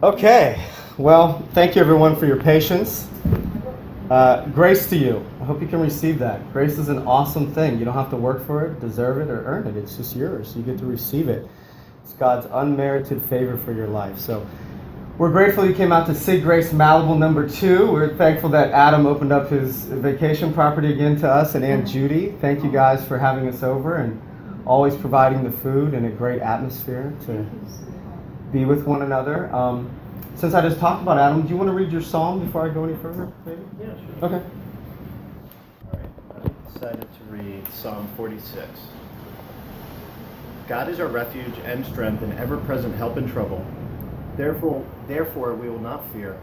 Okay, well, thank you everyone for your patience. Grace to you. I hope you can receive that. Grace is an awesome thing. You don't have to work for it, deserve it, or earn it. It's just yours. You get to receive it. It's God's unmerited favor for your life. So we're grateful you came out to Sig Grace Malibu number 2. We're thankful that Adam opened up his vacation property again to us, and Aunt Judy. Thank you guys for having us over and always providing the food and a great atmosphere to be with one another. Since I just talked about Adam, do you want to read your psalm before I go any further? Maybe? Yeah, sure. Okay. All right, I decided to read Psalm 46. God is our refuge and strength and ever-present help in trouble. Therefore we will not fear,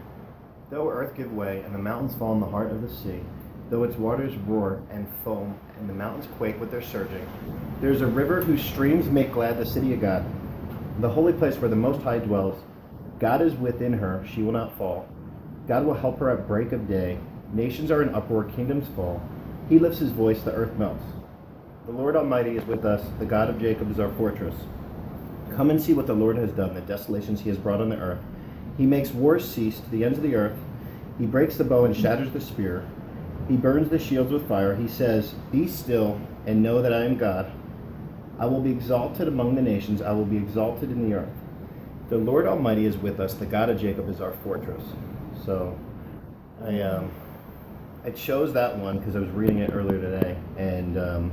though earth give way and the mountains fall in the heart of the sea, though its waters roar and foam and the mountains quake with their surging. There is a river whose streams make glad the city of God, the holy place where the Most High dwells. God is within her, she will not fall. God will help her at break of day. Nations are in uproar, kingdoms fall. He lifts his voice, the earth melts. The Lord Almighty is with us, the God of Jacob is our fortress. Come and see what the Lord has done, the desolations he has brought on the earth. He makes wars cease to the ends of the earth. He breaks the bow and shatters the spear. He burns the shields with fire. He says, "Be still and know that I am God. I will be exalted among the nations. I will be exalted in the earth. The Lord Almighty is with us. The God of Jacob is our fortress." So I chose that one because I was reading it earlier today, and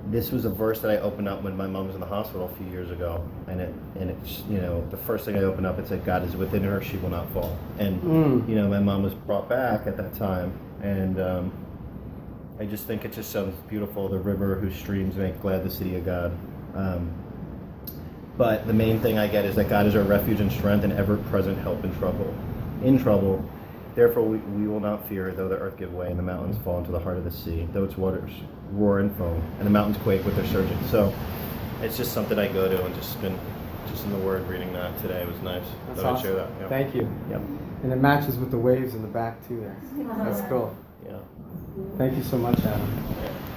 this was a verse that I opened up when my mom was in the hospital a few years ago, and it's the first thing I opened up, it said, "God is within her; she will not fall." And my mom was brought back at that time, and I just think it just sounds beautiful. The river whose streams make glad the city of God. But the main thing I get is that God is our refuge and strength and ever-present help in trouble. Therefore we will not fear, though the earth give way and the mountains fall into the heart of the sea, though its waters roar and foam and the mountains quake with their surging. So it's just something I go to, and just been in the Word reading that today. It was nice. That's Thought I'd awesome. share that. Yep. Thank you. Yep. And it matches with the waves in the back too there. That's cool. Yeah. Thank you so much, Adam.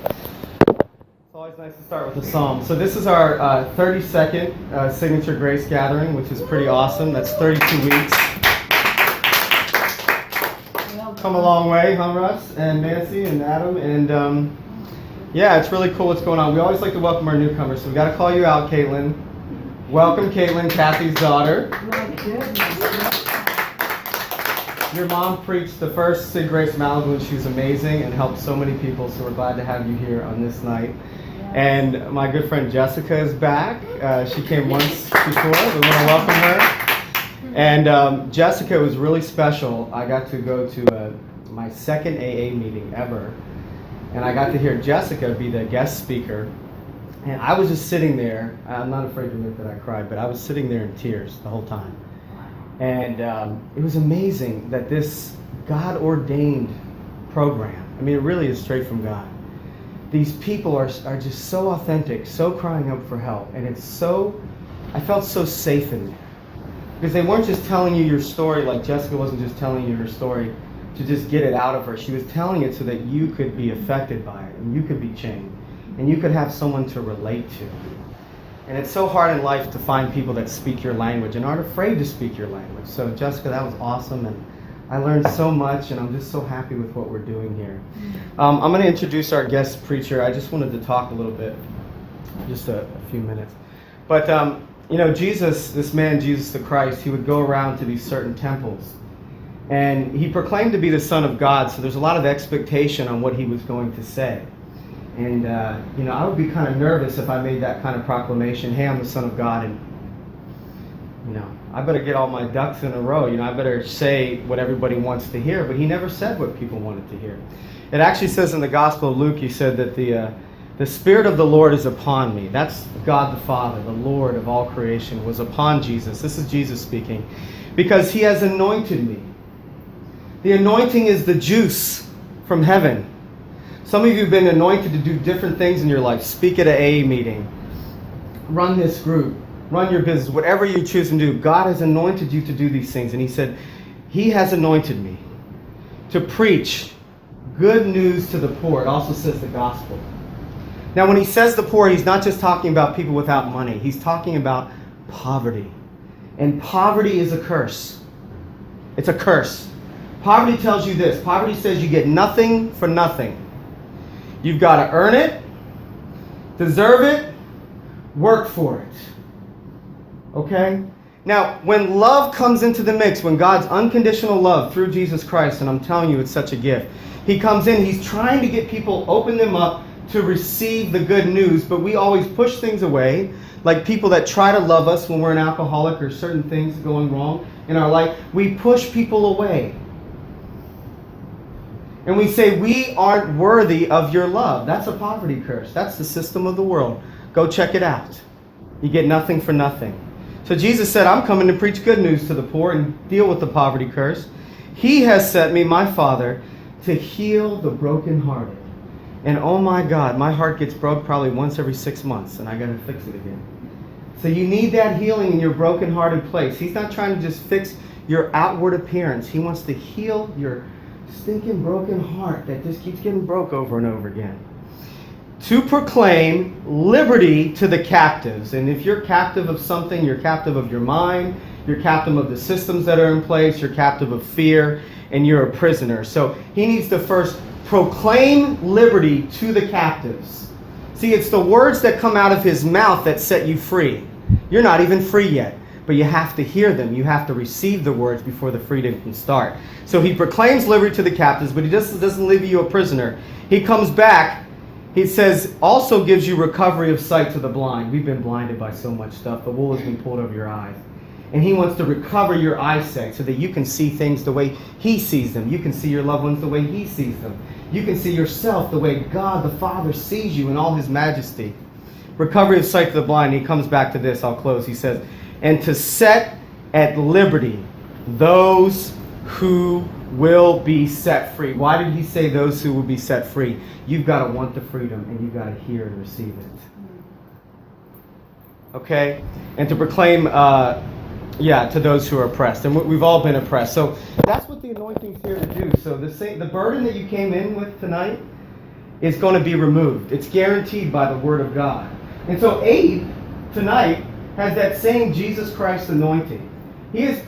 It's always nice to start with a psalm. So this is our 32nd Signature Grace Gathering, which is pretty awesome. That's 32 weeks. Come a long way, huh, Russ? And Nancy and Adam. And it's really cool what's going on. We always like to welcome our newcomers, so we got to call you out, Caitlin. Welcome, Caitlin, Kathy's daughter. Your mom preached the first Sig Grace Malibu, and she was amazing and helped so many people, so we're glad to have you here on this night. And my good friend Jessica is back. She came once before. We want to welcome her. And Jessica was really special. I got to go to my second AA meeting ever, and I got to hear Jessica be the guest speaker. And I was just sitting there. I'm not afraid to admit that I cried, but I was sitting there in tears the whole time. And it was amazing that this God-ordained program, I mean, it really is straight from God. These people are just so authentic, so crying out for help. And I felt so safe in there. Because they weren't just telling you your story, like Jessica wasn't just telling you her story to just get it out of her. She was telling it so that you could be affected by it, and you could be changed, and you could have someone to relate to. And it's so hard in life to find people that speak your language and aren't afraid to speak your language. So Jessica, that was awesome, and I learned so much, and I'm just so happy with what we're doing here. I'm going to introduce our guest preacher. I just wanted to talk a little bit, just a few minutes. But Jesus, this man, Jesus the Christ, he would go around to these certain temples. And he proclaimed to be the Son of God, so there's a lot of expectation on what he was going to say. And, I would be kind of nervous if I made that kind of proclamation, "Hey, I'm the Son of God," and, I better get all my ducks in a row. I better say what everybody wants to hear. But he never said what people wanted to hear. It actually says in the Gospel of Luke, he said that the Spirit of the Lord is upon me. That's God the Father, the Lord of all creation, was upon Jesus. This is Jesus speaking. Because he has anointed me. The anointing is the juice from heaven. Some of you have been anointed to do different things in your life. Speak at an AA meeting. Run this group. Run your business. Whatever you choose to do, God has anointed you to do these things. And he said, he has anointed me to preach good news to the poor. It also says the gospel. Now, when he says the poor, he's not just talking about people without money. He's talking about poverty And poverty is a curse. It's a curse. Poverty tells you this. Poverty says you get nothing for nothing. You've got to earn it, deserve it, work for it. Okay? Now, when love comes into the mix, when God's unconditional love through Jesus Christ, and I'm telling you it's such a gift, He comes in, He's trying to get people, open them up to receive the good news, but we always push things away, like people that try to love us when we're an alcoholic or certain things going wrong in our life. We push people away. And we say, we aren't worthy of your love. That's a poverty curse. That's the system of the world. Go check it out. You get nothing for nothing. So Jesus said, I'm coming to preach good news to the poor and deal with the poverty curse. He has sent me, my Father, to heal the brokenhearted. And oh my God, my heart gets broke probably once every 6 months, and I got to fix it again. So you need that healing in your brokenhearted place. He's not trying to just fix your outward appearance. He wants to heal your stinking broken heart that just keeps getting broke over and over again. To proclaim liberty to the captives. And if you're captive of something, you're captive of your mind, you're captive of the systems that are in place, you're captive of fear, and you're a prisoner. So he needs to first proclaim liberty to the captives. See, it's the words that come out of his mouth that set you free. You're not even free yet, but you have to hear them. You have to receive the words before the freedom can start. So he proclaims liberty to the captives, but he just doesn't leave you a prisoner. He comes back. He says, also gives you recovery of sight to the blind. We've been blinded by so much stuff. The wool has been pulled over your eyes. And he wants to recover your eyesight so that you can see things the way he sees them. You can see your loved ones the way he sees them. You can see yourself the way God the Father sees you in all his majesty. Recovery of sight to the blind. He comes back to this. I'll close. He says, and to set at liberty those who will be set free. Why did he say those who will be set free? You've got to want the freedom, and you've got to hear and receive it. Okay? And to proclaim, to those who are oppressed. And we've all been oppressed. So that's what the anointing's here to do. So the burden that you came in with tonight is going to be removed. It's guaranteed by the Word of God. And so Abe, tonight, has that same Jesus Christ anointing. He has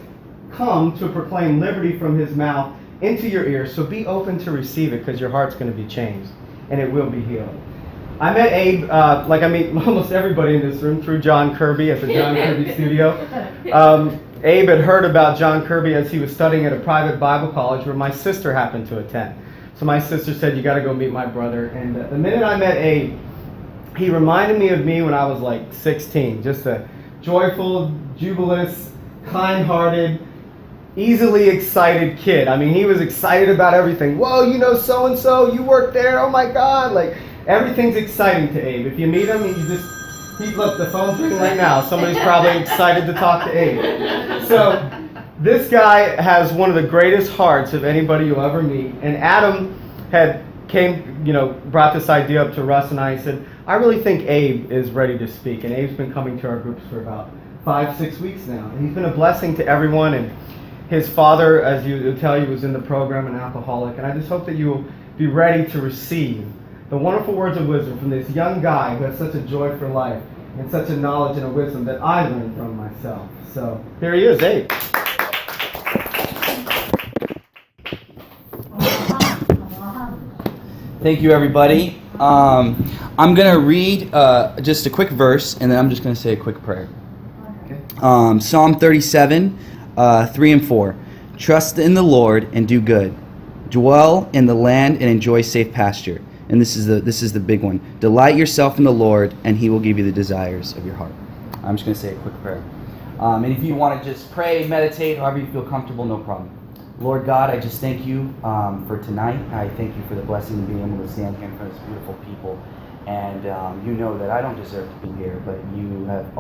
come to proclaim liberty from his mouth into your ears. So be open to receive it, because your heart's going to be changed and it will be healed. I met Abe, like I meet almost everybody in this room, through John Kirby at the John Kirby studio. Abe had heard about John Kirby as he was studying at a private Bible college where my sister happened to attend. So my sister said, you got to go meet my brother. And the minute I met Abe, he reminded me of me when I was like 16. Just a joyful, jubilous, kind-hearted, easily excited kid. I mean, he was excited about everything. Whoa, you know so-and-so, you work there, oh my God. Like, everything's exciting to Abe. If you meet him, look, the phone's ringing right now. Somebody's probably excited to talk to Abe. So, this guy has one of the greatest hearts of anybody you'll ever meet. And Adam brought this idea up to Russ and I and said, I really think Abe is ready to speak. And Abe's been coming to our groups for about 5-6 weeks now. And he's been a blessing to everyone. And his father, as you tell you, was in the program, an alcoholic. And I just hope that you will be ready to receive the wonderful words of wisdom from this young guy who has such a joy for life and such a knowledge and a wisdom that I learned from myself. So here he is, Abe. Thank you, everybody. I'm going to read just a quick verse, and then I'm just going to say a quick prayer. Okay. Psalm 37, 3 and 4. Trust in the Lord and do good. Dwell in the land and enjoy safe pasture. And this is the big one. Delight yourself in the Lord, and He will give you the desires of your heart. I'm just going to say a quick prayer. And if you want to just pray, meditate, however you feel comfortable, no problem. Lord God, I just thank you for tonight. I thank you for the blessing of being able to stand here in front of these beautiful people. And you know that I don't deserve to be here, but you have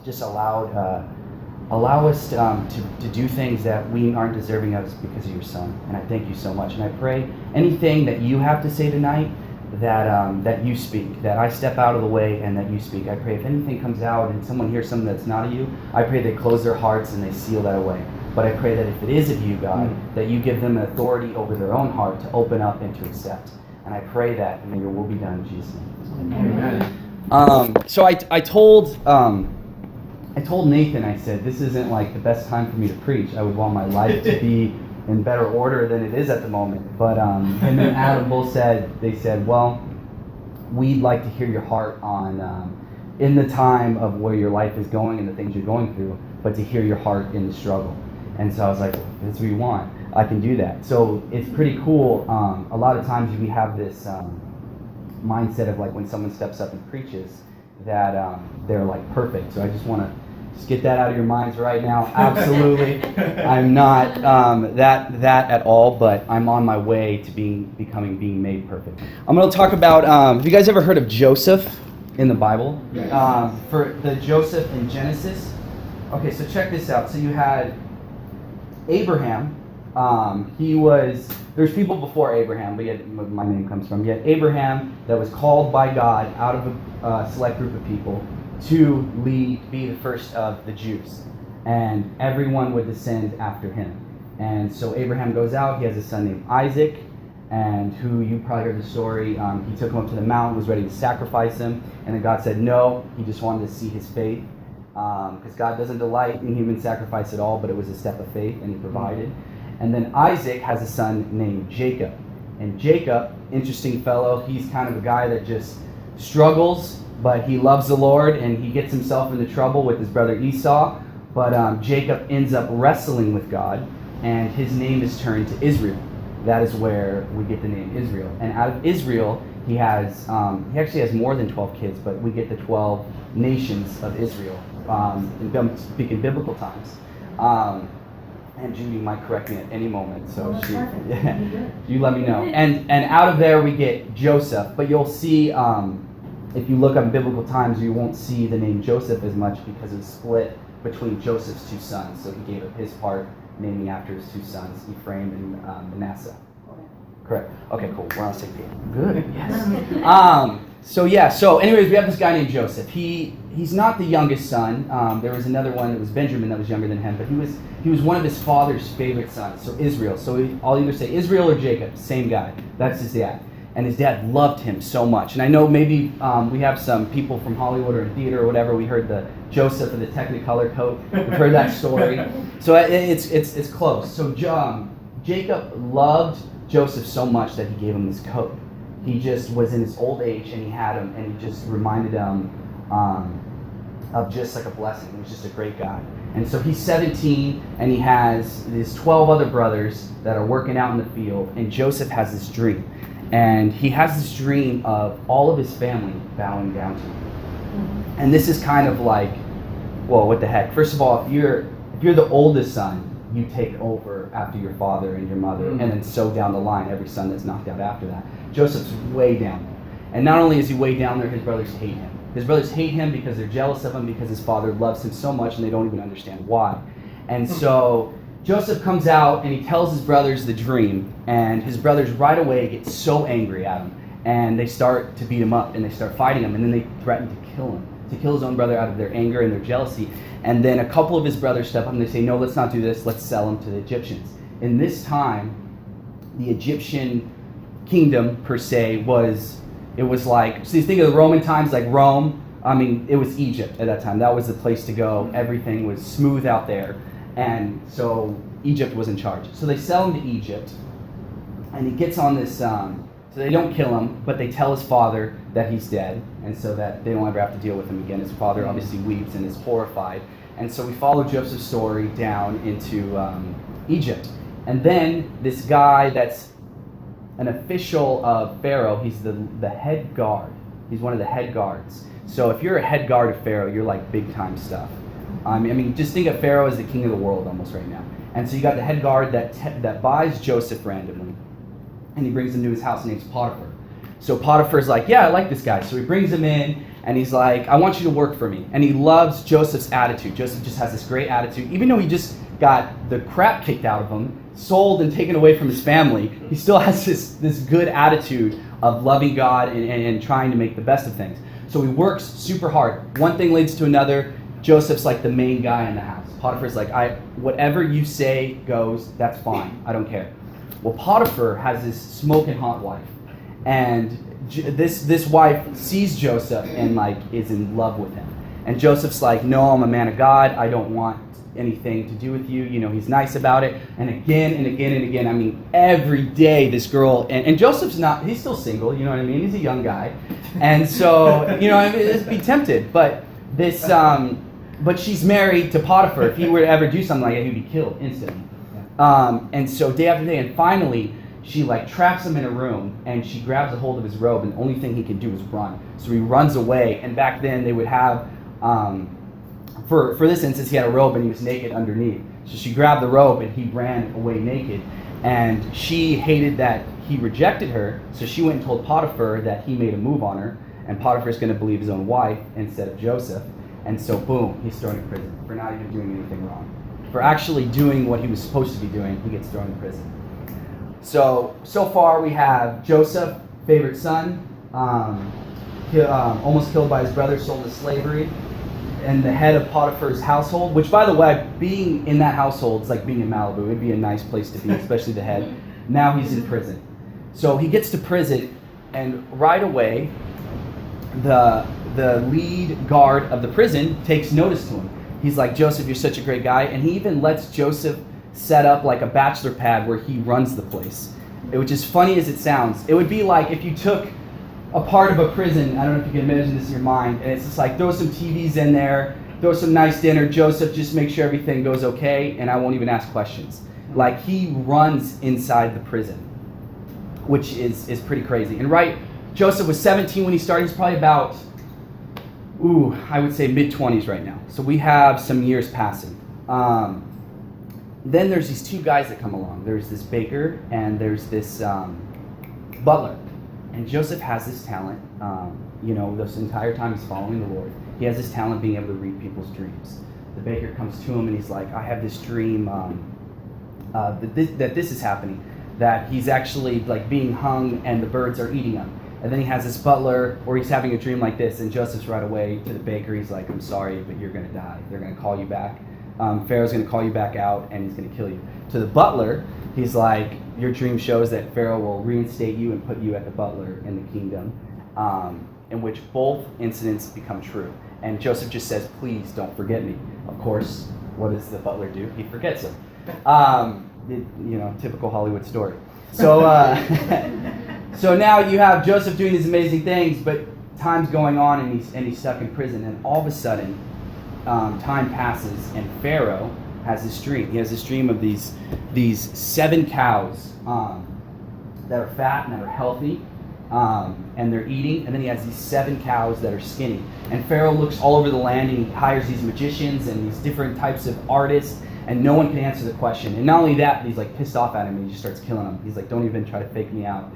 just allow us to do things that we aren't deserving of because of your Son. And I thank you so much. And I pray anything that you have to say tonight, that you speak, that I step out of the way and that you speak. I pray if anything comes out and someone hears something that's not of you, I pray they close their hearts and they seal that away. But I pray that if it is of you, God, that you give them an authority over their own heart to open up and to accept. And I pray that, and your will be done in Jesus' name. Amen. So I told I told Nathan, I said, this isn't like the best time for me to preach. I would want my life to be in better order than it is at the moment. But him and Adam both said, well, we'd like to hear your heart on in the time of where your life is going and the things you're going through, but to hear your heart in the struggle. And so I was like, that's what you want. I can do that. So it's pretty cool. A lot of times we have this mindset of like when someone steps up and preaches that they're like perfect. So I just want to just get that out of your minds right now. Absolutely. I'm not that at all, but I'm on my way to being made perfect. I'm going to talk about, have you guys ever heard of Joseph in the Bible? Yes. For the Joseph in Genesis? Okay, so check this out. So you had Abraham. There's people before Abraham, but yet my name comes from. Yet Abraham that was called by God out of a select group of people to be the first of the Jews. And everyone would descend after him. And so Abraham goes out, he has a son named Isaac, and who you probably heard the story, he took him up to the mountain, was ready to sacrifice him, and then God said no, he just wanted to see his faith. Because God doesn't delight in human sacrifice at all, but it was a step of faith, and he provided. And then Isaac has a son named Jacob. And Jacob, interesting fellow, he's kind of a guy that just struggles, but he loves the Lord, and he gets himself into trouble with his brother Esau. But Jacob ends up wrestling with God, and his name is turned to Israel. That is where we get the name Israel. And out of Israel, he actually has more than 12 kids, but we get the 12 nations of Israel, speaking biblical times. And Judy might correct me at any moment, so you let me know. And out of there we get Joseph, but you'll see, if you look up biblical times, you won't see the name Joseph as much because it's split between Joseph's two sons. So he gave up his part, naming after his two sons, Ephraim and Manasseh. Correct. Okay, cool. We're on the same page. Good. Yes. So anyways, we have this guy named Joseph. He's not the youngest son. There was another one that was Benjamin that was younger than him, but he was one of his father's favorite sons. So Israel. So I'll either say Israel or Jacob. Same guy. That's his dad. And his dad loved him so much. And I know maybe we have some people from Hollywood or in theater or whatever. We heard the Joseph in the Technicolor coat. We've heard that story. So it's close. So Jacob loved Joseph so much that he gave him this coat. He just was in his old age and he had him, and he just reminded him of just like a blessing. He was just a great guy. And so he's 17 and he has his 12 other brothers that are working out in the field, and Joseph has this dream. And he has this dream of all of his family bowing down to him. And this is kind of like, well, what the heck? First of all, if you're the oldest son, you take over after your father and your mother, and then so down the line, every son that's knocked out after that. Joseph's way down there. And not only is he way down there, his brothers hate him. His brothers hate him because they're jealous of him, because his father loves him so much and they don't even understand why. And so Joseph comes out and he tells his brothers the dream, and his brothers right away get so angry at him, and they start to beat him up and they start fighting him, and then they threaten to kill him, to kill his own brother out of their anger and their jealousy. And then a couple of his brothers step up and they say, no, let's not do this, let's sell him to the Egyptians. In this time, the Egyptian kingdom per se was like, so you think of the Roman times, like Rome, it was Egypt at that time. That was the place to go. Everything was smooth out there. And so Egypt was in charge. So they sell him to Egypt, and he gets on this, so they don't kill him, but they tell his father that he's dead, and so that they don't ever have to deal with him again. His father obviously weeps and is horrified. And so we follow Joseph's story down into Egypt. And then this guy that's an official of Pharaoh, he's the head guard. He's one of the head guards. So if you're a head guard of Pharaoh, you're like big time stuff. Just think of Pharaoh as the king of the world almost right now. And so you got the head guard that buys Joseph randomly, and he brings him to his house. His name's Potiphar. So Potiphar's like, yeah, I like this guy. So he brings him in, and he's like, I want you to work for me. And he loves Joseph's attitude. Joseph just has this great attitude. Even though he just got the crap kicked out of him, sold and taken away from his family, he still has this good attitude of loving God and trying to make the best of things. So he works super hard. One thing leads to another. Joseph's like the main guy in the house. Potiphar's like, whatever you say goes, that's fine. I don't care. Well, Potiphar has this smoking hot wife. And this wife sees Joseph and like is in love with him. And Joseph's like, no, I'm a man of God. I don't want anything to do with you. You know, he's nice about it. And again and again and again, I mean, every day this girl, and Joseph's not, he's still single, you know what I mean? He's a young guy. And so, you know, I mean, let's be tempted. But this, but she's married to Potiphar. If he were to ever do something like that, he'd be killed instantly. And so day after day, and finally, she like traps him in a room, and she grabs a hold of his robe, and the only thing he can do is run. So he runs away, and back then they would have, for this instance, he had a robe and he was naked underneath. So she grabbed the robe and he ran away naked. And she hated that he rejected her, so she went and told Potiphar that he made a move on her, and Potiphar's going to believe his own wife instead of Joseph. And so boom, he's thrown in prison for not even doing anything wrong. For actually doing what he was supposed to be doing, he gets thrown in prison. So far we have Joseph, favorite son, almost killed by his brother, sold into slavery, and the head of Potiphar's household, which, by the way, being in that household is like being in Malibu. It'd be a nice place to be, especially the head. Now he's in prison. So he gets to prison, and right away, the lead guard of the prison takes notice to him. He's like, Joseph, you're such a great guy. And he even lets Joseph set up like a bachelor pad where he runs the place. Which is funny as it sounds. It would be like if you took a part of a prison, I don't know if you can imagine this in your mind, and it's just like, throw some TVs in there, throw some nice dinner, Joseph, just make sure everything goes okay, and I won't even ask questions. Like, he runs inside the prison, which is pretty crazy. And right, Joseph was 17 when he started. He's probably about, I would say mid-20s right now. So we have some years passing. Then there's these two guys that come along. There's this baker and there's this butler. And Joseph has this talent, this entire time he's following the Lord. He has this talent being able to read people's dreams. The baker comes to him and he's like, I have this dream that this is happening, that he's actually like being hung and the birds are eating him. And then he has this butler, or he's having a dream like this, and Joseph's right away to the baker. He's like, I'm sorry, but you're going to die. They're going to call you back. Pharaoh's going to call you back out, and he's going to kill you. To the butler, he's like, your dream shows that Pharaoh will reinstate you and put you at the butler in the kingdom, in which both incidents become true. And Joseph just says, please don't forget me. Of course, what does the butler do? He forgets him. Typical Hollywood story. So, so now you have Joseph doing these amazing things, but time's going on and he's stuck in prison. And all of a sudden, time passes and Pharaoh has this dream. He has this dream of these 7 cows that are fat and that are healthy, and they're eating. And then he has these 7 cows that are skinny. And Pharaoh looks all over the land and he hires these magicians and these different types of artists, and no one can answer the question. And not only that, he's like pissed off at him and he just starts killing him. He's like, don't even try to fake me out.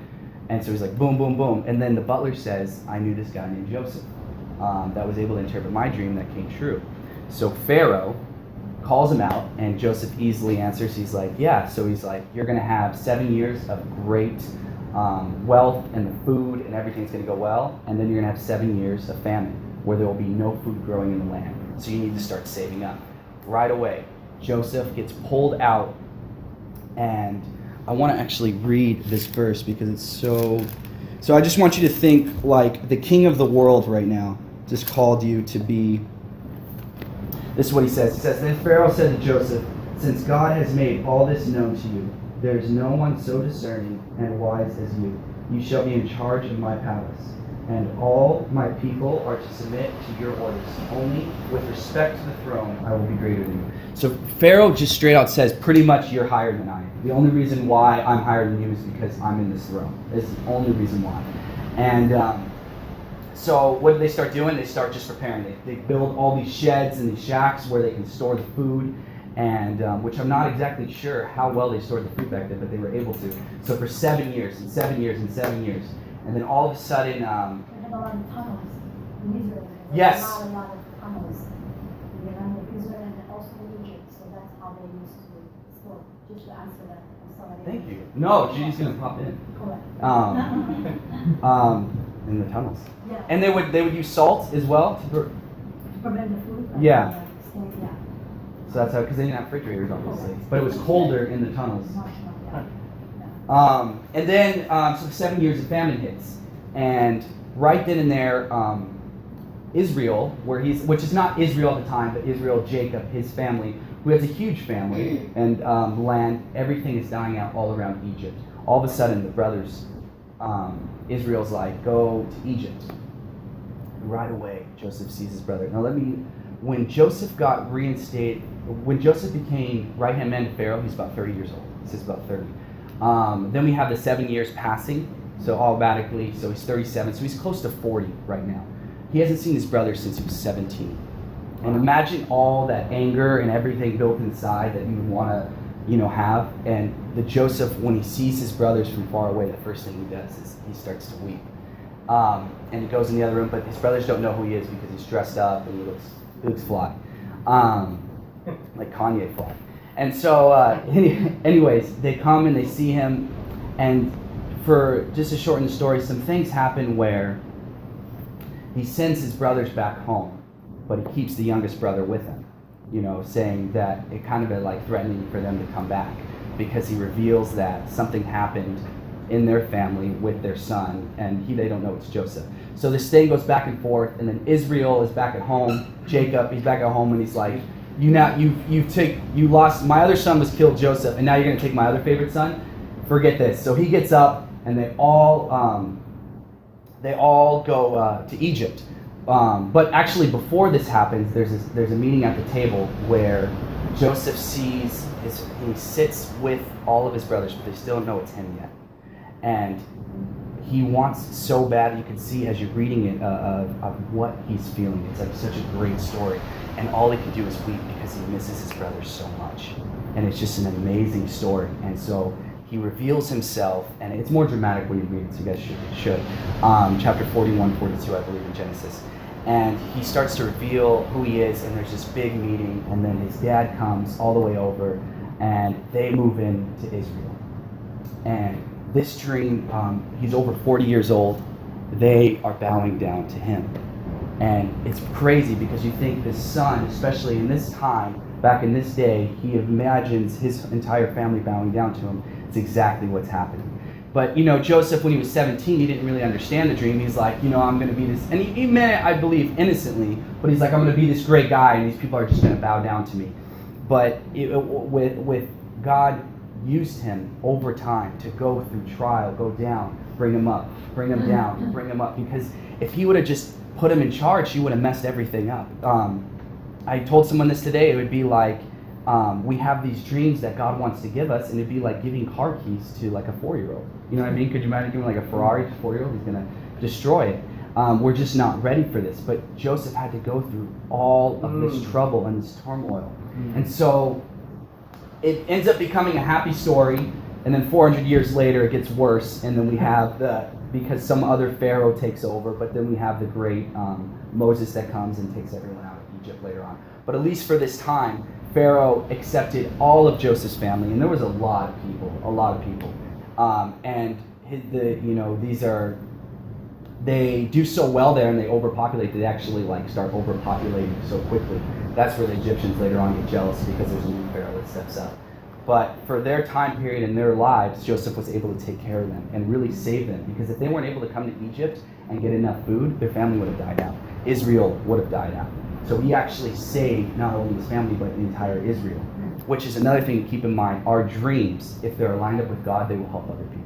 And so he's like, boom, boom, boom. And then the butler says, I knew this guy named Joseph that was able to interpret my dream that came true. So Pharaoh calls him out, and Joseph easily answers. He's like, yeah. So he's like, you're going to have 7 years of great wealth, and the food and everything's going to go well. And then you're going to have 7 years of famine where there will be no food growing in the land. So you need to start saving up. Right away, Joseph gets pulled out, and I want to actually read this verse because it's so I just want you to think like the king of the world right now just called you to be. This is what he says. He says, then Pharaoh said to Joseph, since God has made all this known to you, there is no one so discerning and wise as you. You shall be in charge of my palace, and all my people are to submit to your orders. Only with respect to the throne I will be greater than you. So Pharaoh just straight out says, pretty much you're higher than I am. The only reason why I'm higher than you is because I'm in this throne. This is the only reason why. And so what do they start doing? They start just preparing. They build all these sheds and these shacks where they can store the food, and which I'm not exactly sure how well they stored the food back then, but they were able to. So for 7 years and 7 years and 7 years. And then all of a sudden... They have a lot of tunnels in Israel. Yes. A lot of tunnels in the land of Israel and also Egypt. So that's how they used to store. Just to answer that. Thank you. No, she's going to pop in. Correct. In the tunnels. Yeah. And they would use salt as well To prevent the food. Yeah. Yeah. So that's how, because they didn't have refrigerators, obviously. But it was colder in the tunnels. Yeah. And then, so 7 years of famine hits. And right then and there, Israel, which is not Israel at the time, but Israel, Jacob, his family, who has a huge family and land. Everything is dying out all around Egypt. All of a sudden, the brothers, Israel's like, go to Egypt. Right away, Joseph sees his brother. Now when Joseph became right-hand man to Pharaoh, he's about 30 years old. He says about 30. Then we have the 7 years passing, so automatically, so he's 37, so he's close to 40 right now. He hasn't seen his brother since he was 17. And imagine all that anger and everything built inside that you would want to, have. And the Joseph, when he sees his brothers from far away, the first thing he does is he starts to weep. And he goes in the other room, but his brothers don't know who he is because he's dressed up and he looks fly, like Kanye fly. And so, anyways, they come and they see him, and for just to shorten the story, some things happen where he sends his brothers back home, but he keeps the youngest brother with him, saying that it kind of like threatening for them to come back because he reveals that something happened in their family with their son, and they don't know it's Joseph. So this thing goes back and forth, and then Israel is back at home. Jacob, he's back at home, and he's like, you lost, my other son was killed, Joseph, and now you're going to take my other favorite son? Forget this. So he gets up, and they all go to Egypt. But actually, before this happens, there's a meeting at the table where Joseph he sits with all of his brothers, but they still don't know it's him yet. And he wants so bad, you can see as you're reading it, of what he's feeling. It's like such a great story. And all he can do is weep because he misses his brothers so much. And it's just an amazing story. And so he reveals himself, and it's more dramatic when you read it, so you guys should. Chapter 41, 42, I believe, in Genesis. And he starts to reveal who he is, and there's this big meeting, and then his dad comes all the way over, and they move into Israel. And this dream, he's over 40 years old, they are bowing down to him. And it's crazy because you think his son, especially in this time, back in this day, he imagines his entire family bowing down to him. It's exactly what's happening. But, Joseph, when he was 17, he didn't really understand the dream. He's like, I'm going to be this, and he meant it, I believe, innocently, but he's like, I'm going to be this great guy, and these people are just going to bow down to me. But with God used him over time to go through trial, go down, bring him up, bring him down, bring him up, because if he would have just put him in charge, he would have messed everything up. I told someone this today. It would be like we have these dreams that God wants to give us, and it'd be like giving car keys to like a 4-year-old. You know what I mean? Could you imagine giving like a Ferrari to a 4-year-old? He's going to destroy it. We're just not ready for this. But Joseph had to go through all of this trouble and this turmoil. And so it ends up becoming a happy story, and then 400 years later it gets worse, and then we have because some other Pharaoh takes over, but then we have the great Moses that comes and takes everyone out of Egypt later on. But at least for this time, Pharaoh accepted all of Joseph's family, and there was a lot of people. And they do so well there, and they overpopulate. They actually start overpopulating so quickly. That's where the Egyptians later on get jealous because there's a new Pharaoh that steps up. But for their time period in their lives, Joseph was able to take care of them and really save them. Because if they weren't able to come to Egypt and get enough food, their family would have died out. Israel would have died out. So he actually saved not only his family, but the entire Israel. Which is another thing to keep in mind. Our dreams, if they're lined up with God, they will help other people.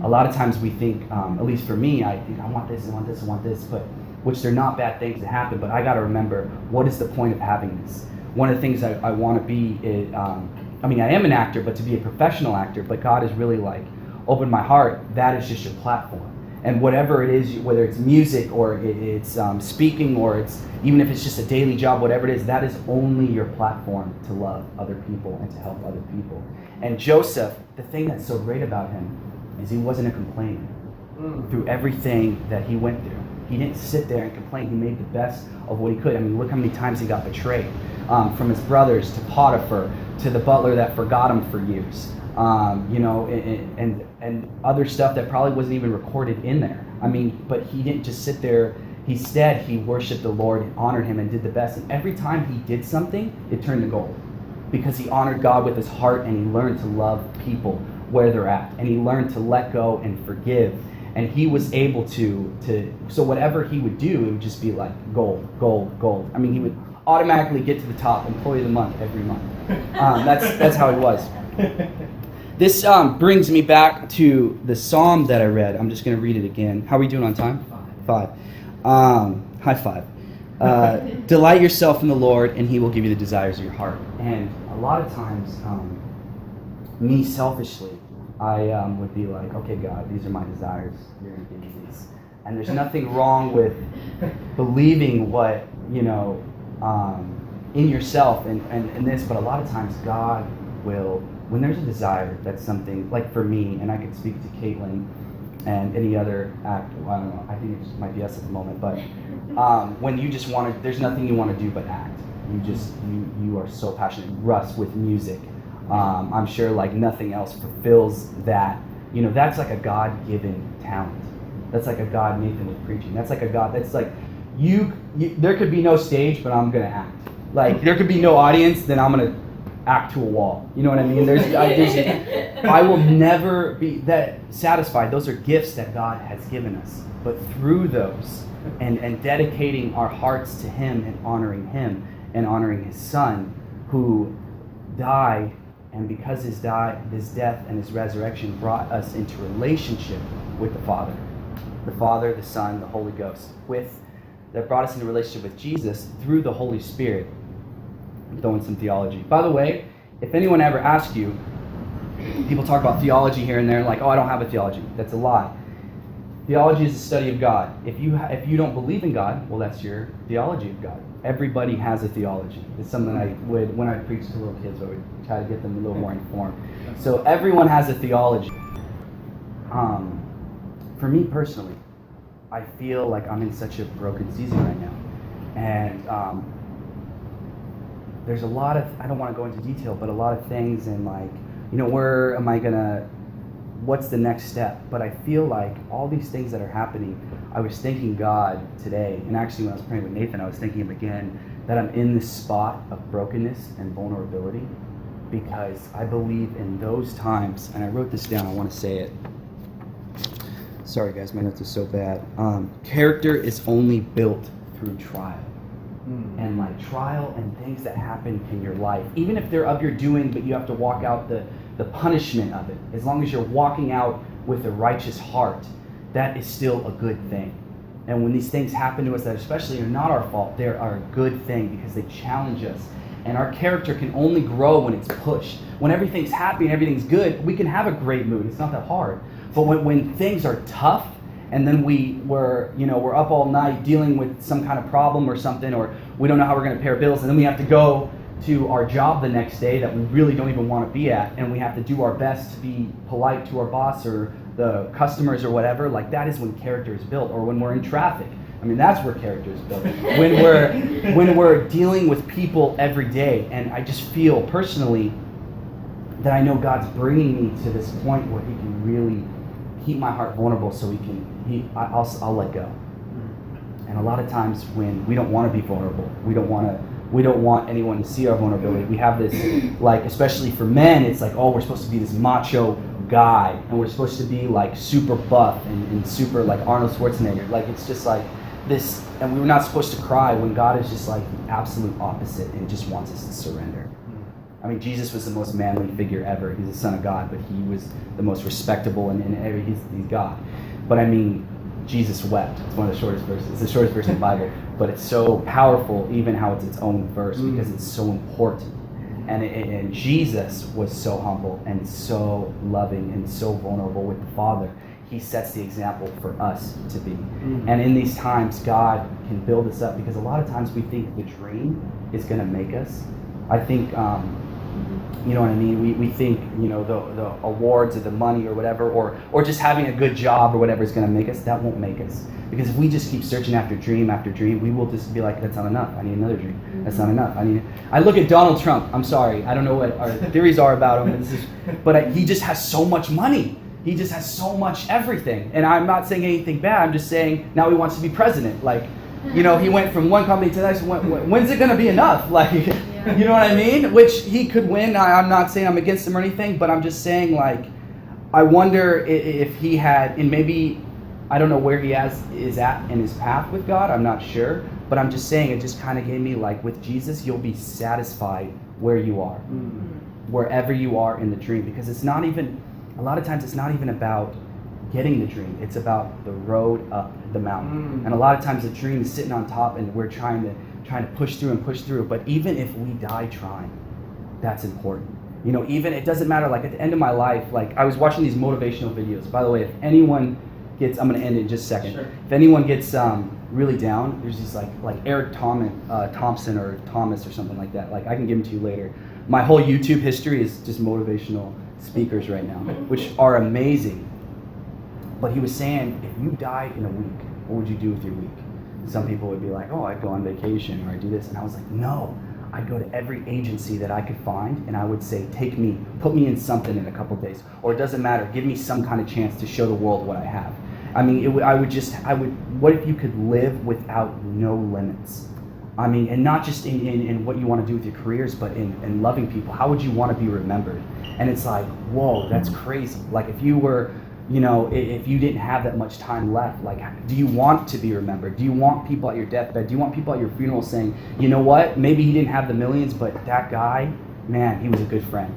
A lot of times we think, at least for me, I think I want this, I want this, I want this, but which they're not bad things to happen, but I got to remember, what is the point of having this? One of the things I want to be is, I am an actor, but to be a professional actor, but God has really opened my heart. That is just your platform. And whatever it is, whether it's music or it's speaking, or it's even if it's just a daily job, whatever it is, that is only your platform to love other people and to help other people. And Joseph, the thing that's so great about him is he wasn't a complainer. Through everything that he went through, he didn't sit there and complain. He made the best of what he could. I mean, look how many times he got betrayed, from his brothers to Potiphar to the butler that forgot him for years. And other stuff that probably wasn't even recorded in there. I mean, but he didn't just sit there. Instead, he worshiped the Lord and honored him and did the best. And every time he did something, it turned to gold. Because he honored God with his heart, and he learned to love people where they're at. And he learned to let go and forgive. and he was able to so whatever he would do, it would just be like gold, gold, gold. I mean, he would automatically get to the top, employee of the month every month. That's how he was. This brings me back to the psalm that I read. I'm just going to read it again. How are we doing on time? 5. High five. Delight yourself in the Lord, and he will give you the desires of your heart. And a lot of times, me selfishly, I would be like, okay, God, these are my desires. You're going to give me these. And there's nothing wrong with believing what, in yourself and this, but a lot of times God will, when there's a desire, that's something, like for me, and I could speak to Caitlin and any other actor, well, I don't know, I think it just might be us at the moment, but when you just want to, there's nothing you want to do but act. You are so passionate. Russ with music, I'm sure like nothing else fulfills that. That's like a God-given talent. That's like a God, Nathan with preaching. That's like a God, that's like, you there could be no stage, but I'm going to act. Like, there could be no audience, then I'm going to act to a wall. You know what I mean? I will never be that satisfied. Those are gifts that God has given us. But through those, and dedicating our hearts to him and honoring his son who died, and because his death and his resurrection brought us into relationship with the Father, the Son, the Holy Ghost, that brought us into relationship with Jesus through the Holy Spirit. I'm throwing some theology. By the way, if anyone ever asks you, people talk about theology here and there, like, oh, I don't have a theology. That's a lie. Theology is the study of God. If you don't believe in God, well, that's your theology of God. Everybody has a theology. It's something when I preach to little kids, I would try to get them a little more informed. So everyone has a theology. For me personally, I feel like I'm in such a broken season right now. And there's a lot of, I don't want to go into detail, but a lot of things and like, where am I what's the next step? But I feel like all these things that are happening, I was thanking God today, and actually when I was praying with Nathan, I was thanking him again, that I'm in this spot of brokenness and vulnerability, because I believe in those times, and I wrote this down, I want to say it. Sorry guys, my notes are so bad. Character is only built through trial. And like trial and things that happen in your life, even if they're of your doing, but you have to walk out the punishment of it, as long as you're walking out with a righteous heart, that is still a good thing. And when these things happen to us that especially are not our fault, they are a good thing because they challenge us. And our character can only grow when it's pushed. When everything's happy and everything's good, we can have a great mood. It's not that hard. But when things are tough, and then we're up all night dealing with some kind of problem or something, or we don't know how we're going to pay our bills, and then we have to go to our job the next day that we really don't even want to be at, and we have to do our best to be polite to our boss or the customers or whatever. Like, that is when character is built. Or when we're in traffic, I mean, that's where character is built. when we're dealing with people every day. And I just feel personally that I know God's bringing me to this point where he can really keep my heart vulnerable, so I'll let go. And a lot of times when we don't want to be vulnerable, we don't want anyone to see our vulnerability. We have this, like, especially for men, it's like, oh, we're supposed to be this macho guy, and we're supposed to be like super buff and super like Arnold Schwarzenegger. Like, it's just like this, and we were not supposed to cry, when God is just like the absolute opposite and just wants us to surrender. I mean, Jesus was the most manly figure ever. He's the Son of God, but he was the most respectable, and he's God. But I mean, Jesus wept. It's one of the shortest verses. It's the shortest verse in the Bible, but it's so powerful, even how it's its own verse, because it's so important. And Jesus was so humble and so loving and so vulnerable with the Father. He sets the example for us to be. And in these times, God can build us up, because a lot of times we think the dream is going to make us. I think, you know what I mean? We think, the awards or the money or whatever, or just having a good job or whatever is going to make us. That won't make us. Because if we just keep searching after dream, we will just be like, that's not enough. I need another dream. That's not enough. I look at Donald Trump. I'm sorry. I don't know what our theories are about him. But he just has so much money. He just has so much everything. And I'm not saying anything bad. I'm just saying now he wants to be president. Like, he went from one company to the next. When's it going to be enough? Like, you know what I mean? Which he could win. I'm not saying I'm against him or anything, but I'm just saying, like, I wonder if he had, and maybe I don't know where he is at in his path with God. I'm not sure, but I'm just saying it just kind of gave me like with Jesus, you'll be satisfied where you are, wherever you are in the dream, because it's not even. A lot of times, it's not even about getting the dream. It's about the road up the mountain. And a lot of times, the dream is sitting on top, and we're trying to push through. But even if we die trying, that's important. You know, even it doesn't matter. Like at the end of my life, like I was watching these motivational videos. By the way, if anyone gets, I'm going to end it in just a second. Sure. If anyone gets really down, there's these like Eric Thompson or Thomas or something like that. Like I can give them to you later. My whole YouTube history is just motivational speakers right now, which are amazing. But he was saying, if you died in a week, what would you do with your week? And some people would be like, oh, I'd go on vacation or I'd do this. And I was like, no. I'd go to every agency that I could find, and I would say, put me in something in a couple of days. Or it doesn't matter, give me some kind of chance to show the world what I have. I mean, what if you could live without no limits? I mean, and not just in what you want to do with your careers, but in loving people. How would you want to be remembered? And it's like, whoa, that's crazy. Like if you were, you know, if you didn't have that much time left, like, do you want to be remembered? Do you want people at your deathbed? Do you want people at your funeral saying, you know what, maybe he didn't have the millions, but that guy, man, he was a good friend.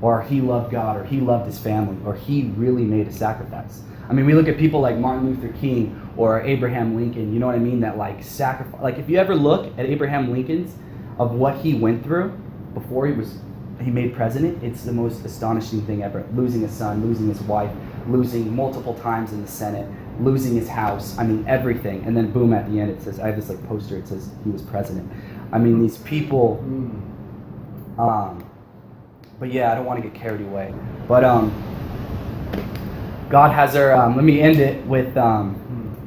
Or he loved God, or he loved his family, or he really made a sacrifice. I mean, we look at people like Martin Luther King or Abraham Lincoln, you know what I mean? That like sacrifice. Like if you ever look at Abraham Lincoln's, of what he went through before he made president, it's the most astonishing thing ever. Losing a son, losing his wife, losing multiple times in the Senate, losing his house, I mean everything. And then boom, at the end it says, I have this like poster, it says he was president. I mean these people, but yeah, I don't want to get carried away. But God has our, let me end it with,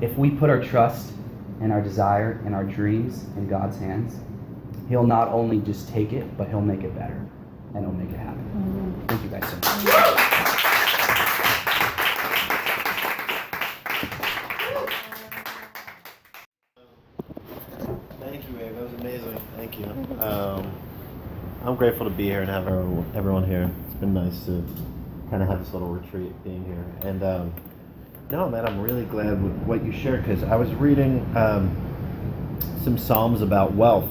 if we put our trust and our desire and our dreams in God's hands, He'll not only just take it, but He'll make it better. And He'll make it happen. Thank you guys so much. Thank you, Abe. That was amazing. Thank you. I'm grateful to be here and have everyone here. It's been nice to kind of have this little retreat being here. And no, man, I'm really glad with what you shared, because I was reading some Psalms about wealth.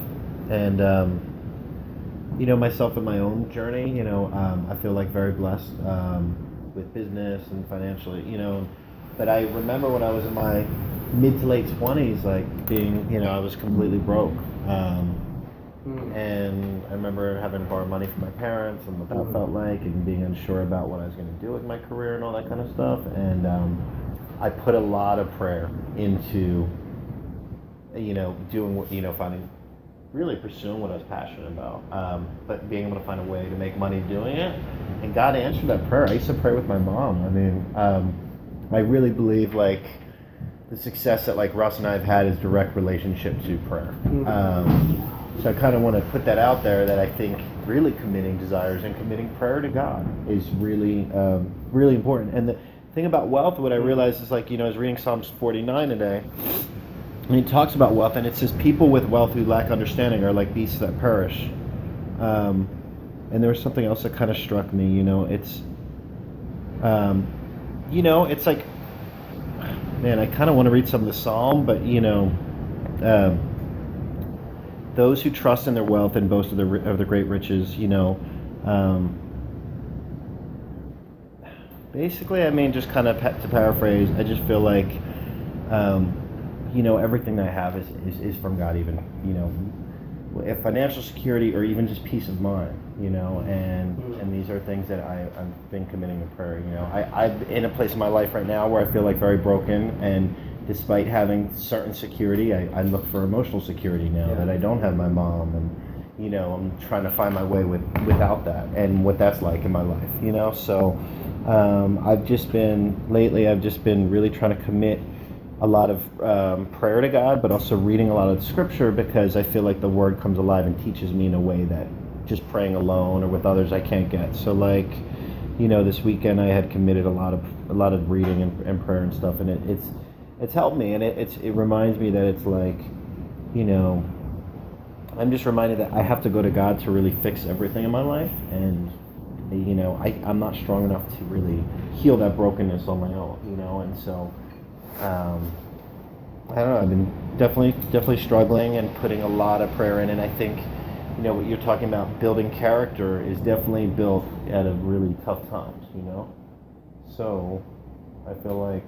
And you know, myself in my own journey, you know, I feel like very blessed with business and financially, you know. But I remember when I was in my mid to late 20s, like being, you know, I was completely broke. And I remember having to borrow money from my parents and what that felt like, and being unsure about what I was going to do with my career and all that kind of stuff. And I put a lot of prayer into, you know, doing, you know, really pursuing what I was passionate about, but being able to find a way to make money doing it. And God answered that prayer. I used to pray with my mom. I mean, I really believe like the success that like Russ and I have had is direct relationship to prayer. So I kind of want to put that out there, that I think really committing desires and committing prayer to God is really, really important. And the thing about wealth, what I realized is, like, you know, I was reading Psalms 49 today, and he talks about wealth, and it says people with wealth who lack understanding are like beasts that perish. And there was something else that kind of struck me, you know, it's like, man, I kind of want to read some of the Psalm, but, you know, those who trust in their wealth and boast of their great riches, you know, basically, I mean, just kind of to paraphrase, I just feel like, you know, everything I have is from God, even, you know, if financial security or even just peace of mind, you know, and these are things that I've been committing to prayer. You know, I'm in a place in my life right now where I feel like very broken, and despite having certain security, I look for emotional security now that I don't have my mom, and, you know, I'm trying to find my way without that, and what that's like in my life, you know. So I've just been really trying to commit a lot of prayer to God, but also reading a lot of scripture, because I feel like the word comes alive and teaches me in a way that just praying alone or with others I can't get. So, like, you know, this weekend I had committed a lot of reading and prayer and stuff, and it's helped me, and it reminds me that it's like, you know, I'm just reminded that I have to go to God to really fix everything in my life, and, you know, I'm not strong enough to really heal that brokenness on my own, you know. And so I don't know. I've been definitely struggling and putting a lot of prayer in, and I think, what you're talking about, building character, is definitely built out of really tough times. So I feel like,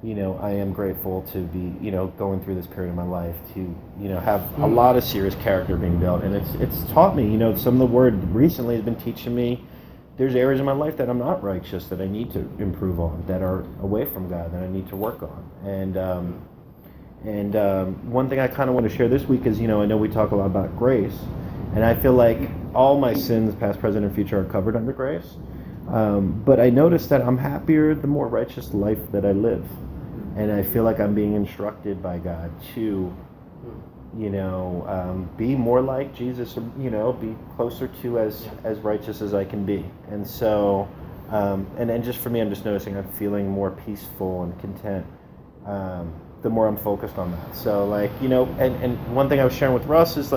I am grateful to be, going through this period of my life to, have a lot of serious character being built, and it's taught me, some of the word recently has been teaching me. There's areas in my life that I'm not righteous, that I need to improve on, that are away from God, that I need to work on. And one thing I kind of want to share this week is, I know we talk a lot about grace, and I feel like all my sins, past, present, and future, are covered under grace. But I noticed that I'm happier the more righteous life that I live. And I feel like I'm being instructed by God to, be more like Jesus, or, be closer to as righteous as I can be. And so, and just for me, I'm just noticing I'm feeling more peaceful and content the more I'm focused on that. So, and one thing I was sharing with Russ is,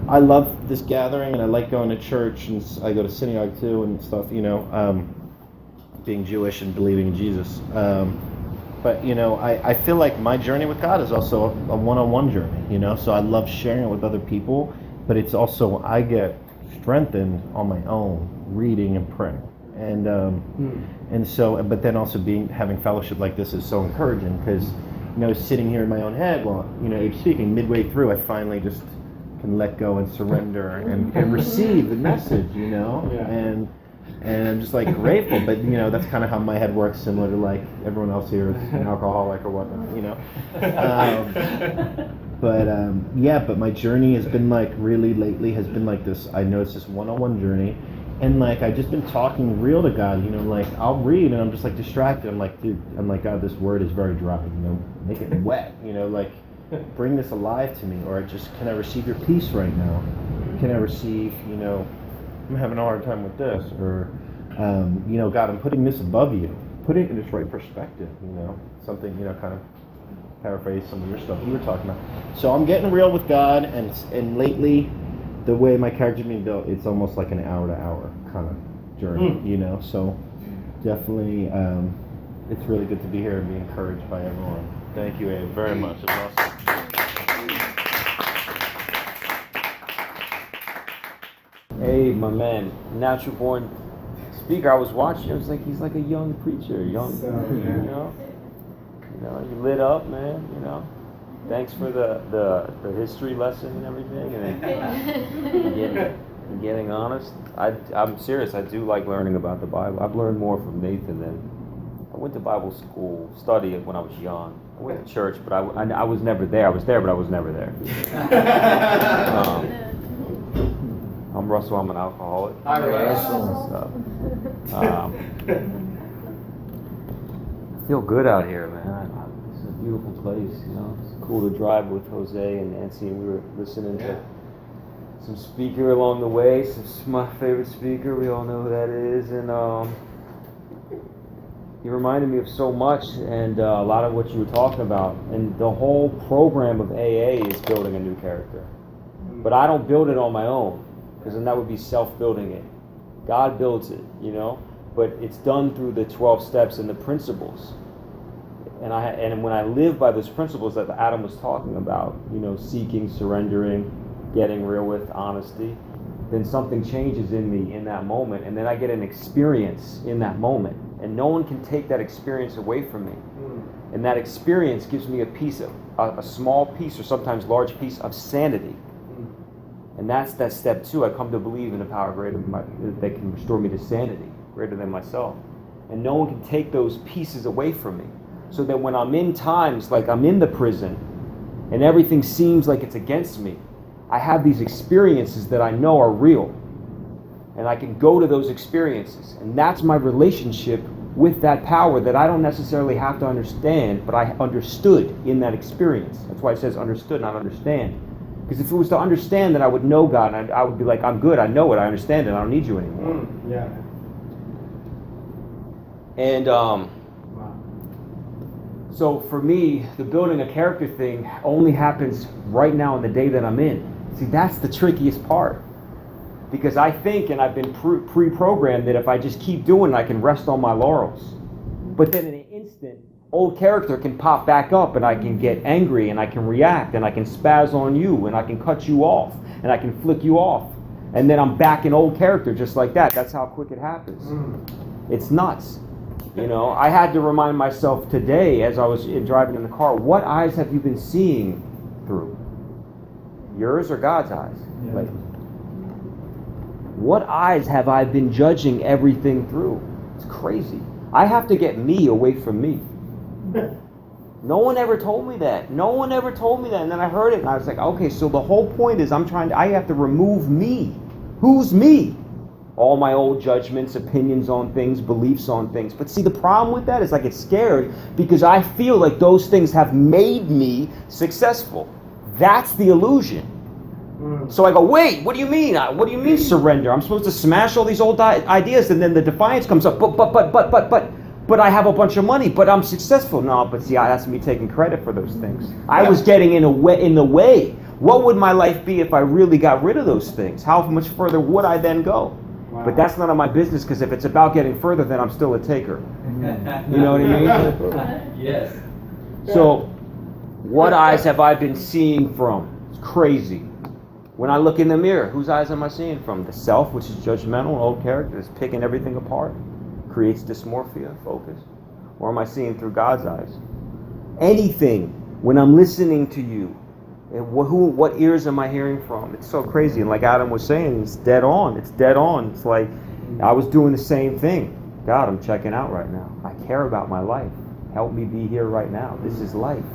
I love this gathering, and I like going to church, and I go to synagogue too and stuff, being Jewish and believing in Jesus. But, I feel like my journey with God is also a one-on-one journey, so I love sharing it with other people, but it's also, I get strengthened on my own, reading and praying. And so, but then also having fellowship like this is so encouraging, because, sitting here in my own head while, Abe speaking, midway through, I finally just can let go and surrender and receive the message, and I'm just grateful, but that's kind of how my head works, similar to everyone else here is an alcoholic or whatnot, but my journey has been really lately has been this. I know it's this one-on-one journey, and I've just been talking real to God, I'll read and I'm just distracted. I'm dude, God, this word is very dry, make it wet, bring this alive to me, or can I receive your peace right now? Can I receive, I'm having a hard time with this, or God, I'm putting this above you. Put it in its right perspective, something, kind of paraphrase some of your stuff you were talking about. So I'm getting real with God, and lately, the way my character's being built, it's almost like an hour-to-hour kind of journey, So definitely, it's really good to be here and be encouraged by everyone. Thank you, Abe, very much. It was awesome. Hey, my man, natural born speaker. I was watching. I was he's like a young preacher, you lit up, man. Thanks for the history lesson and everything, and getting honest. I'm serious. I do like learning about the Bible. I've learned more from Nathan than I went to Bible school, study it when I was young. I went to church, but I was never there. I was there, but I was never there. I'm Russell. I'm an alcoholic. Hi, Russell. I feel good out here, man. It's a beautiful place. It's cool to drive with Jose and Nancy, and we were listening to some speaker along the way. My favorite speaker. We all know who that is, and he reminded me of so much, and a lot of what you were talking about. And the whole program of AA is building a new character, but I don't build it on my own, because then that would be self-building it. God builds it, but it's done through the 12 steps and the principles. And when I live by those principles that Adam was talking about, seeking, surrendering, getting real with honesty, then something changes in me in that moment, and then I get an experience in that moment, and no one can take that experience away from me. And that experience gives me a small piece, or sometimes large piece of sanity. And that's that step 2. I come to believe in a power greater than that can restore me to sanity, greater than myself. And no one can take those pieces away from me. So that when I'm in times like I'm in the prison and everything seems like it's against me, I have these experiences that I know are real. And I can go to those experiences. And that's my relationship with that power that I don't necessarily have to understand, but I understood in that experience. That's why it says understood, not understand. Because if it was to understand, then I would know God, and I would be like, I'm good, I know it, I understand it, I don't need you anymore. Yeah. And so for me, the building a character thing only happens right now in the day that I'm in. See, that's the trickiest part. Because I think, and I've been pre-programmed, that if I just keep doing it, I can rest on my laurels. But then in an instant, old character can pop back up and I can get angry and I can react and I can spaz on you and I can cut you off and I can flick you off. And then I'm back in old character just like that. That's how quick it happens. It's nuts. You know, I had to remind myself today as I was driving in the car, what eyes have you been seeing through? Yours or God's eyes? Yeah. Like, what eyes have I been judging everything through? It's crazy. I have to get me away from me. No one ever told me that. No one ever told me that. And then I heard it and I was like, okay, so the whole point is I have to remove me. Who's me? All my old judgments, opinions on things, beliefs on things. But see, the problem with that is I get scared because I feel like those things have made me successful. That's the illusion. So I go, wait, what do you mean? What do you mean surrender? I'm supposed to smash all these old ideas, and then the defiance comes up. But I have a bunch of money, but I'm successful. No, but see, that's me taking credit for those things. I was getting in the way. What would my life be if I really got rid of those things? How much further would I then go? Wow. But that's none of my business, because if it's about getting further, then I'm still a taker. You know what I mean? Yes. So, what eyes have I been seeing from? It's crazy. When I look in the mirror, whose eyes am I seeing from? The self, which is judgmental, an old character, that's picking everything apart, creates dysmorphia, focus. Or am I seeing through God's eyes? Anything, when I'm listening to you, and what ears am I hearing from? It's so crazy. And like Adam was saying, it's dead on. It's dead on. It's like I was doing the same thing. God, I'm checking out right now. I care about my life. Help me be here right now. This is life.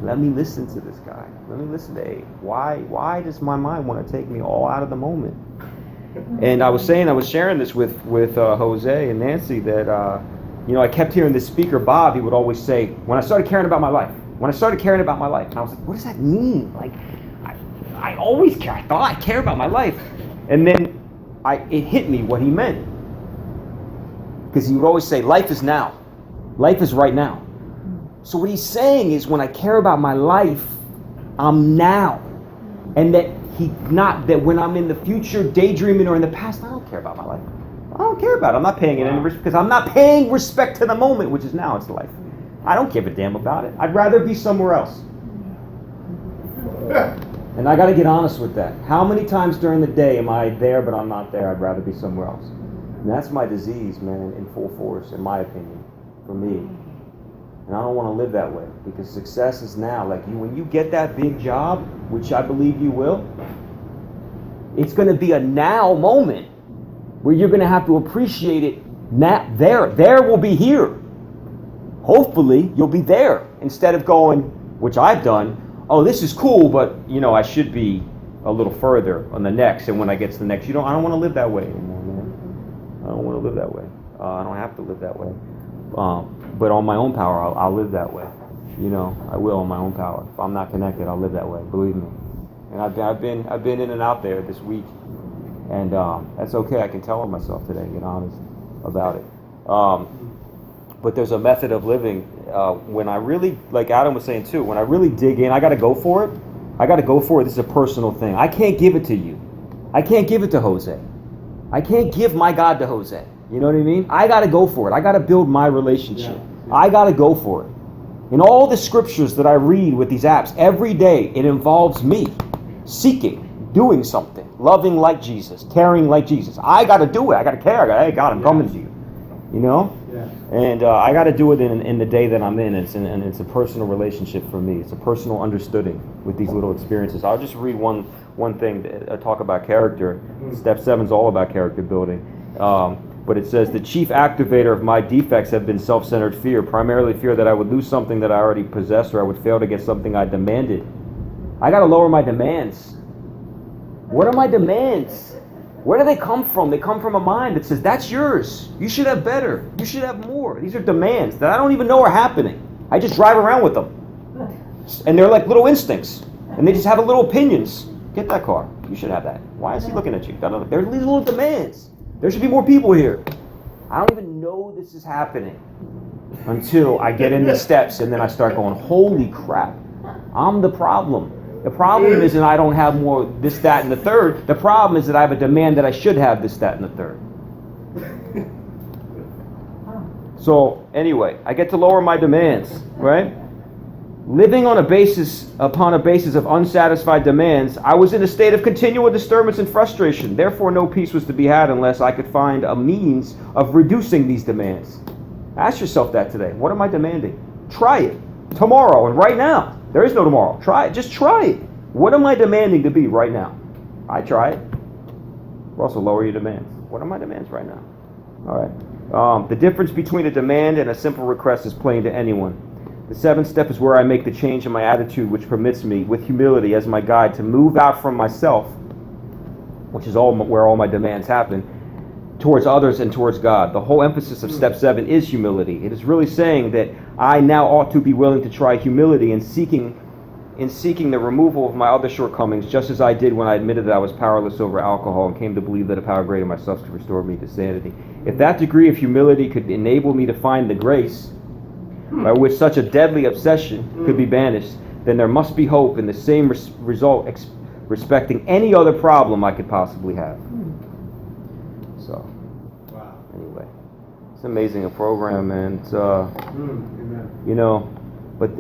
Let me listen to this guy. Let me listen to Abe. Why does my mind want to take me all out of the moment? And I was sharing this with Jose and Nancy that, I kept hearing this speaker, Bob, he would always say, when I started caring about my life, and I was like, what does that mean? Like, I always care. I thought I care about my life. And then it hit me what he meant. Because he would always say, life is now. Life is right now. So what he's saying is when I care about my life, I'm now. And that when I'm in the future daydreaming or in the past, I don't care about my life. I don't care about it. I'm not paying it any respect because I'm not paying respect to the moment, which is now. It's life. I don't give a damn about it. I'd rather be somewhere else. And I got to get honest with that. How many times during the day am I there but I'm not there? I'd rather be somewhere else. And that's my disease, man, in full force, in my opinion, for me. And I don't want to live that way because success is now. Like when you get that big job, which I believe you will, it's going to be a now moment where you're going to have to appreciate it. Now, there will be here. Hopefully, you'll be there instead of going, which I've done. Oh, this is cool, but I should be a little further on the next. And when I get to the next, I don't want to live that way anymore, man. I don't want to live that way. I don't have to live that way. But on my own power, I'll live that way. I will on my own power. If I'm not connected, I'll live that way. Believe me. And I've been in and out there this week, and that's okay. I can tell on myself today. Get honest about it. But there's a method of living when I really, like Adam was saying too, when I really dig in, I got to go for it. This is a personal thing. I can't give it to you. I can't give it to Jose. I can't give my God to Jose. You know what I mean? I got to go for it. I got to build my relationship. Yeah. I got to go for it. In all the scriptures that I read with these apps, every day it involves me seeking, doing something, loving like Jesus, caring like Jesus. I got to do it. I got to care. Hey, God, I'm coming to you. Yeah. And I got to do it in the day that I'm in. And it's a personal relationship for me. It's a personal understanding with these little experiences. I'll just read one thing, talk about character. Step 7 is all about character building. But it says, the chief activator of my defects have been self-centered fear, primarily fear that I would lose something that I already possess or I would fail to get something I demanded. I got to lower my demands. What are my demands? Where do they come from? They come from a mind that says, that's yours. You should have better. You should have more. These are demands that I don't even know are happening. I just drive around with them. And they're like little instincts. And they just have little opinions. Get that car. You should have that. Why is he looking at you? They're little demands. There should be more people here. I don't even know this is happening until I get in the steps and then I start going, holy crap, I'm the problem. The problem isn't I don't have more this, that, and the third. The problem is that I have a demand that I should have this, that, and the third. So anyway, I get to lower my demands, right? Living upon a basis of unsatisfied demands, I was in a state of continual disturbance and frustration. Therefore, no peace was to be had unless I could find a means of reducing these demands. Ask yourself that today. What am I demanding? Try it. Tomorrow and right now. There is no tomorrow. Try it. Just try it. What am I demanding to be right now? I try it. Also, lower your demands. What are my demands right now? All right. The difference between a demand and a simple request is plain to anyone. The seventh step is where I make the change in my attitude, which permits me, with humility as my guide, to move out from myself, which is where all my demands happen, towards others and towards God. The whole emphasis of step 7 is humility. It is really saying that I now ought to be willing to try humility in seeking the removal of my other shortcomings, just as I did when I admitted that I was powerless over alcohol and came to believe that a power greater than myself could restore me to sanity. If that degree of humility could enable me to find the grace by which such a deadly obsession could be banished, then there must be hope in the same result respecting any other problem I could possibly have. So, anyway, it's amazing a program, and you know, but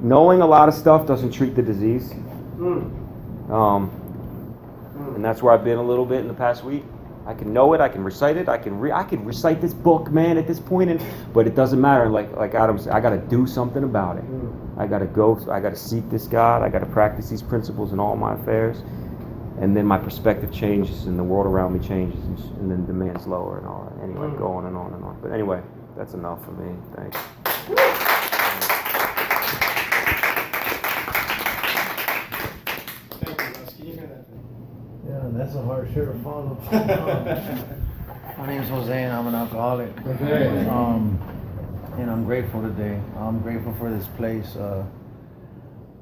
knowing a lot of stuff doesn't treat the disease. And that's where I've been a little bit in the past week. I can know it, I can recite it, I can recite this book, man, at this point, but it doesn't matter. Like Adam said, I got to do something about it. I got to seek this God. I got to practice these principles in all my affairs, and then my perspective changes, and the world around me changes, and then demands lower and all that. Anyway, go on and on and on. But anyway, that's enough for me. Thanks. Yeah, that's a hard shirt to follow. My name's Jose, and I'm an alcoholic. And I'm grateful today. I'm grateful for this place.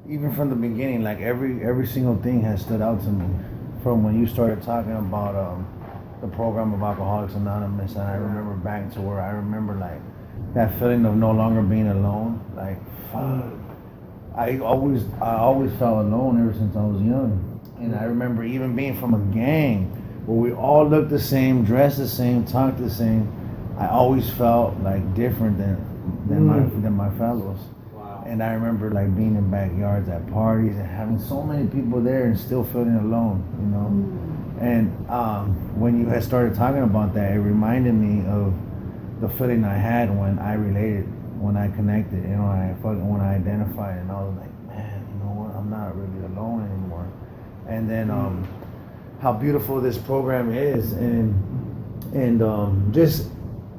Even from the beginning, like every single thing has stood out to me. From when you started talking about the program of Alcoholics Anonymous, and I remember back to where I remember like that feeling of no longer being alone. Like, fuck. I always felt alone ever since I was young. And I remember even being from a gang where we all looked the same, dressed the same, talked the same. I always felt like different than my fellows. Wow. And I remember like being in backyards at parties and having so many people there and still feeling alone, you know. And when you had started talking about that, it reminded me of the feeling I had when I related, when I connected, you know, when I identified, and I was like, man, you know what? I'm not really alone anymore. And then how beautiful this program is, and just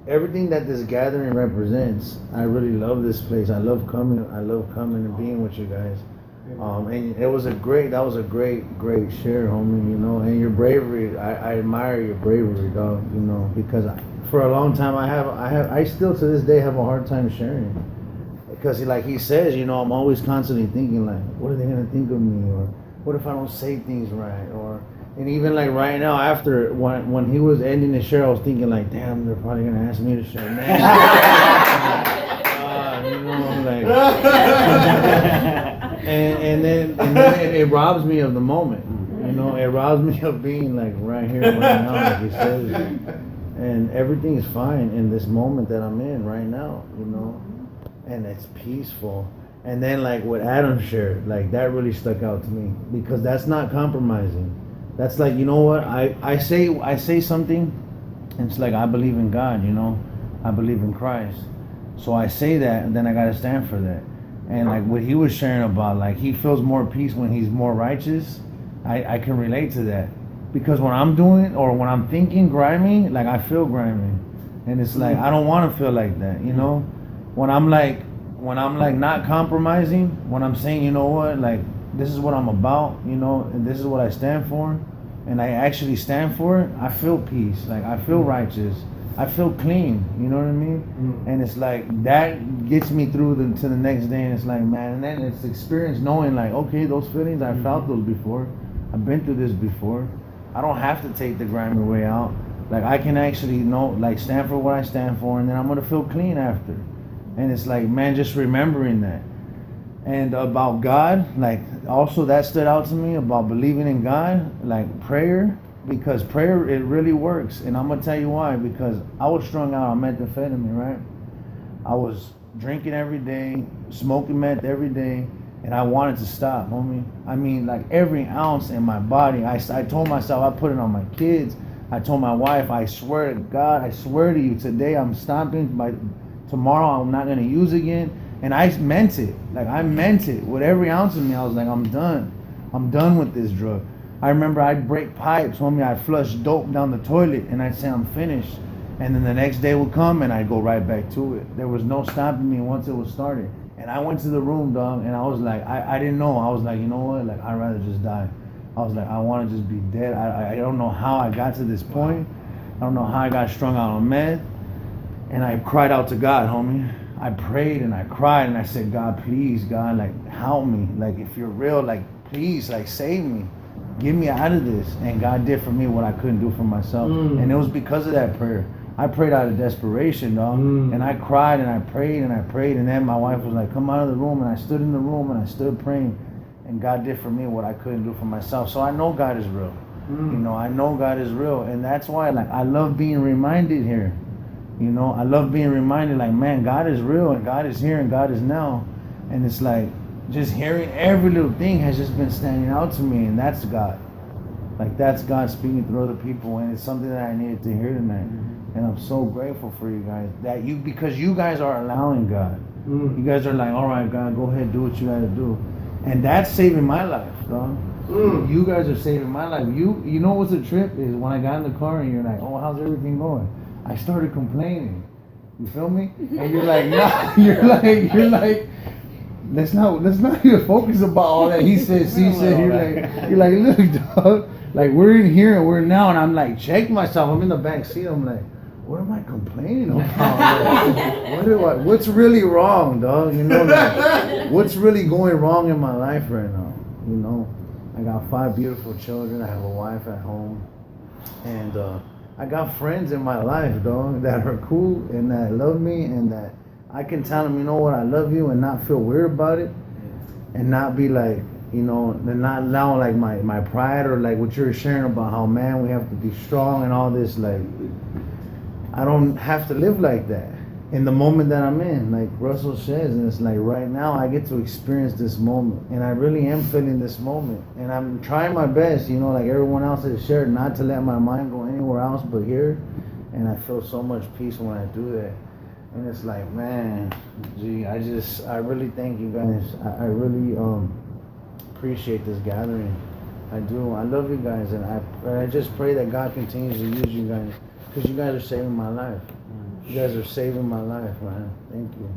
everything that this gathering represents. I really love this place. I love coming and being with you guys. And that was a great share, homie, you know. And your bravery, I admire your bravery, dog, you know, because for a long time I still to this day have a hard time sharing, because like he says, you know, I'm always constantly thinking like, what are they gonna think of me, or what if I don't say things right? And even like right now, after when he was ending the share, I was thinking like, damn, they're probably gonna ask me to share. Man. You know, like, and then it robs me of the moment. You know, it robs me of being like right here, right now, like he says. And everything is fine in this moment that I'm in right now. You know, and it's peaceful. And then like what Adam shared, like that really stuck out to me, because that's not compromising. That's like, you know what, I say something, and it's like, I believe in God, you know, I believe in Christ. So I say that, and then I gotta stand for that. And like what he was sharing about, like he feels more peace when he's more righteous, I can relate to that. Because when I'm doing, or when I'm thinking grimy, like I feel grimy. And it's like, I don't wanna feel like that, you know? When I'm like not compromising, when I'm saying, you know what, like this is what I'm about, you know, and this is what I stand for, and I actually stand for it, I feel peace, like I feel righteous, I feel clean, you know what I mean? And it's like that gets me through to the next day, and it's like, man, and then it's experience knowing like, okay, those feelings, I felt those before, I've been through this before. I don't have to take the grimy way out. Like I can actually know, like stand for what I stand for, and then I'm gonna feel clean after. And it's like, man, just remembering that. And about God, like also that stood out to me about believing in God, like prayer, because prayer, it really works. And I'm gonna tell you why, because I was strung out on methamphetamine, right? I was drinking every day, smoking meth every day, and I wanted to stop, homie. I mean, like every ounce in my body. I told myself, I put it on my kids. I told my wife, I swear to God, I swear to you, today I'm stopping. By tomorrow, I'm not gonna use again. And I meant it. Like I meant it. With every ounce of me, I was like, I'm done. I'm done with this drug. I remember I'd break pipes, homie. I'd flush dope down the toilet, and I'd say I'm finished. And then the next day would come, and I'd go right back to it. There was no stopping me once it was started. And I went to the room, dog, and I was like, I didn't know. I was like, you know what? Like, I'd rather just die. I was like, I want to just be dead. I don't know how I got to this point. I don't know how I got strung out on meth. And I cried out to God, homie. I prayed and I cried and I said, God, please, God, like, help me. Like, if you're real, like, please, like, save me. Get me out of this. And God did for me what I couldn't do for myself. And it was because of that prayer. I prayed out of desperation, dog. And I cried and I prayed and I prayed. And then my wife was like, come out of the room. And I stood in the room and I stood praying. And God did for me what I couldn't do for myself. So I know God is real. You know, I know God is real. And that's why, like, I love being reminded here. You know, I love being reminded, like, man, God is real and God is here and God is now. And it's like, just hearing every little thing has just been standing out to me. And that's God. Like, that's God speaking through other people. And it's something that I needed to hear tonight. And I'm so grateful for you guys. Because you guys are allowing God. You guys are like, all right, God, go ahead, do what you got to do. And that's saving my life, dog. You guys are saving my life. You know what's a trip is when I got in the car and you're like, oh, how's everything going? I started complaining. You feel me? And you're like, nah. You're like, let's not even focus about all that he said, she said. You're like, look, dog. Like, we're in here and we're now, and I'm like, check myself. I'm in the back seat. I'm like, what am I complaining about? Like, what's really wrong, dog? You know, like, what's really going wrong in my life right now? You know, I got 5 beautiful children. I have a wife at home, and I got friends in my life, dog, that are cool and that love me, and that I can tell them, you know what, I love you, and not feel weird about it, and not be like, you know, and not allow like my pride or like what you're sharing about how, man, we have to be strong and all this. Like, I don't have to live like that in the moment that I'm in, like Russell says. And it's like right now I get to experience this moment, and I really am feeling this moment, and I'm trying my best, you know, like everyone else has shared, not to let my mind go anywhere else but here. And I feel so much peace when I do that. And it's like, man, gee, I really thank you guys. I really appreciate this gathering. I do. I love you guys, and I just pray that God continues to use you guys, because you guys are saving my life. You guys are saving my life, man. Thank you.